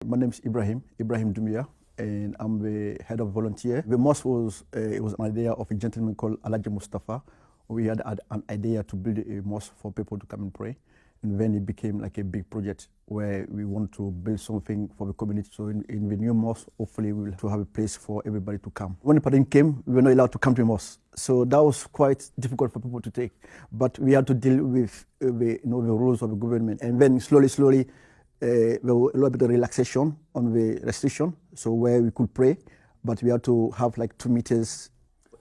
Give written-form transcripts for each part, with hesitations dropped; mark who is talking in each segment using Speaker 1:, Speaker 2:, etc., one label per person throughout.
Speaker 1: My name is Ibrahim Dumia, and I'm the head of volunteer. The mosque was it was an idea of a gentleman called Alhaji Mustafa. We had an idea to build a mosque for people to come and pray, and then it became like a big project where we want to build something for the community. So in the new mosque, hopefully we will have a place for everybody to come. When the pandemic came, we were not allowed to come to the mosque, so that was quite difficult for people to take. But we had to deal with the rules of the government, and then slowly. There was a little bit of relaxation on the restriction, so where we could pray, but we had to have like 2 meters.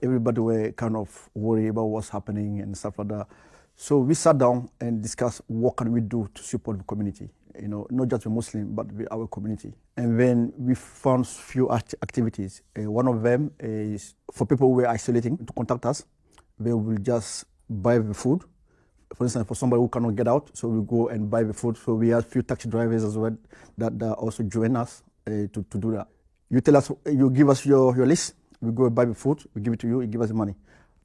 Speaker 1: Everybody were kind of worried about what's happening and stuff like that. So we sat down and discussed what can we do to support the community, not just the Muslim, but our community. And then we found few activities. One of them is for people who were isolating to contact us. They will just buy the food. For instance, for somebody who cannot get out, so we go and buy the food. So we have a few taxi drivers as well that also join us to do that. You tell us, you give us your list, we go buy the food, we give it to you, you give us the money.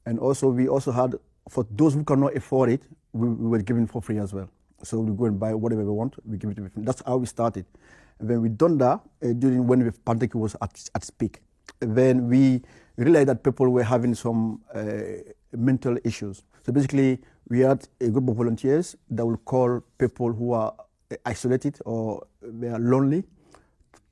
Speaker 1: And also we also had, for those who cannot afford it, we were giving for free as well. So we go and buy whatever we want, we give it to them. That's how we started. And then we done that during when the pandemic was at its peak. And then we realized that people were having some mental issues. So basically, we had a group of volunteers that will call people who are isolated or they are lonely,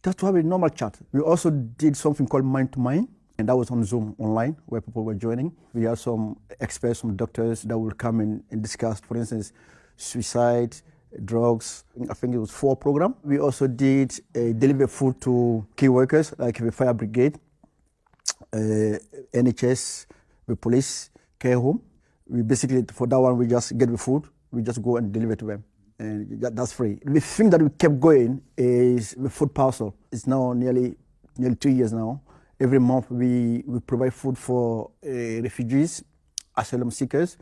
Speaker 1: just to have a normal chat. We also did something called Mind to Mind, and that was on Zoom online where people were joining. We had some experts, some doctors that will come and discuss, for instance, suicide, drugs. I think it was 4 programs. We also did deliver food to key workers like the fire brigade, NHS, the police, care home. We basically, for that one, we just get the food, we just go and deliver to them. And that's free. The thing that we kept going is the food parcel. It's now nearly 2 years now. Every month we provide food for refugees, asylum seekers,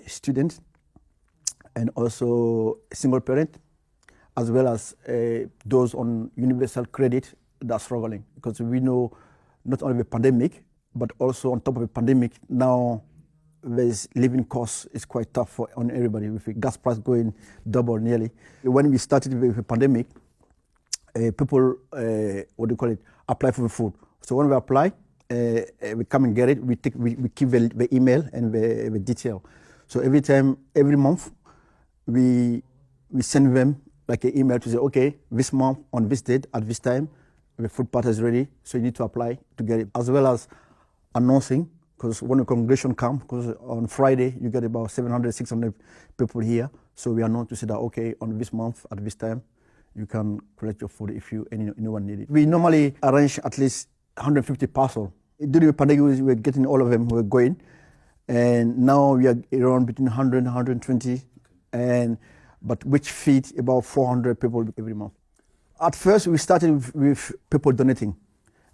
Speaker 1: students, and also single parent, as well as those on universal credit that are struggling. Because we know not only the pandemic, but also on top of the pandemic, now there's living costs is quite tough on everybody, with the gas price going double nearly. When we started with the pandemic, people, apply for the food. So when we apply, we come and get it, we keep the email and the detail. So every month, we send them like an email to say, okay, this month, on this date, at this time, the food part is ready, so you need to apply to get it. As well as announcing, because when the congregation comes, because on Friday you get about 700, 600 people here, so we are known to say that, okay, on this month, at this time, you can collect your food if anyone need it. We normally arrange at least 150 parcels. During the pandemic, we were getting all of them, we were going, and now we are around between 100 and 120, but which feed about 400 people every month. At first, we started with people donating,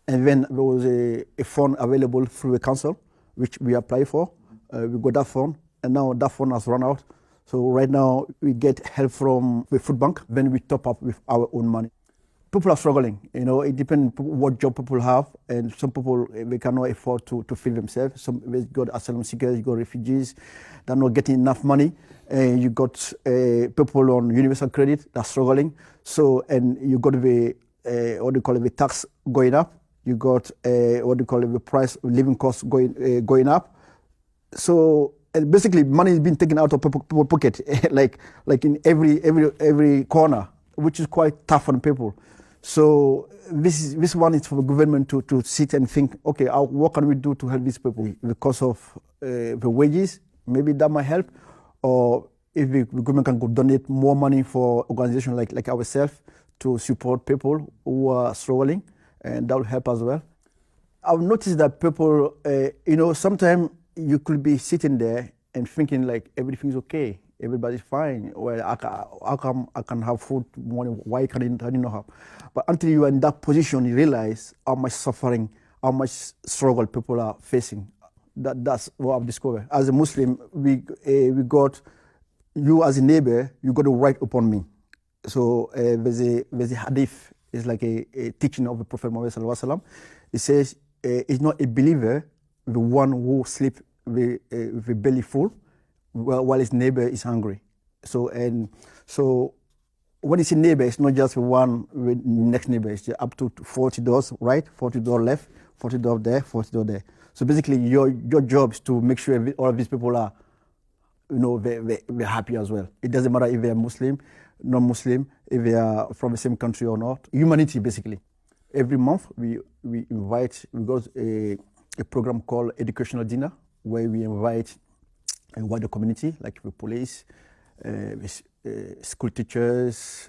Speaker 1: and then there was a fund available through the council, which we apply for. We got that fund, and now that fund has run out. So right now, we get help from the food bank, then we top up with our own money. People are struggling, it depends what job people have, and some people, they cannot afford to feed themselves. Some, they got asylum seekers, you got refugees, they're not getting enough money. You got people on universal credit that are struggling. So, and you got the, the tax going up. You got the price of living costs going up. So and basically money is being taken out of people's pocket, like in every corner, which is quite tough on people. So this one is for the government to sit and think, okay, what can we do to help these people? Because of the wages, maybe that might help, or if the government can go donate more money for organizations like ourselves to support people who are struggling, and that will help as well. I've noticed that people, sometimes you could be sitting there and thinking like everything's okay, everybody's fine. Well, how come I can have food tomorrow? Why can I not have? But until you are in that position, you realize how much suffering, how much struggle people are facing. That's what I've discovered. As a Muslim, we got you as a neighbor, you got to right upon me. So there's a hadith. It's like a teaching of the Prophet Muhammad sallallahu alaihi wasallam. It says, "It's not a believer, the one who sleeps with the belly full, while his neighbor is hungry." So When you see neighbor, it's not just one with next neighbor. It's up to 40 doors right, 40 doors left, 40 doors there, 40 doors there. So basically, your job is to make sure all of these people are, they're happy as well. It doesn't matter if they're Muslim, non-Muslim, if they are from the same country or not. Humanity, basically. Every month, we got a program called Educational Dinner, where we invite a wider community, like the police, school teachers,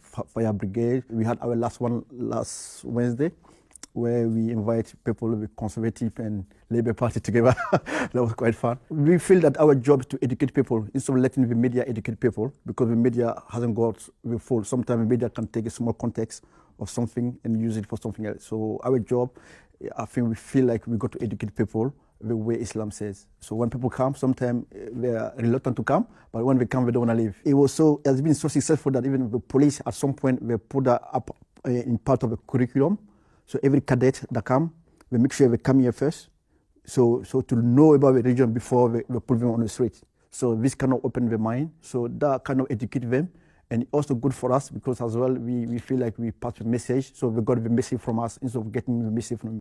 Speaker 1: fire brigade. We had our last one last Wednesday, where we invite people with Conservative and Labour Party together. That was quite fun. We feel that our job is to educate people instead of letting the media educate people, because the media hasn't got the full. Sometimes the media can take a small context of something and use it for something else. So our job, I think we feel like we got to educate people the way Islam says. So when people come, sometimes they are reluctant to come, but when they come, they don't want to leave. It has been so successful that even the police at some point, they put that up in part of the curriculum. So every cadet that come, we make sure they come here first. So to know about the religion before we put them on the street. So this kind of open their mind. So that kind of educate them. And also good for us, because as well, we feel like we pass the message. So we got the message from us instead of getting the message from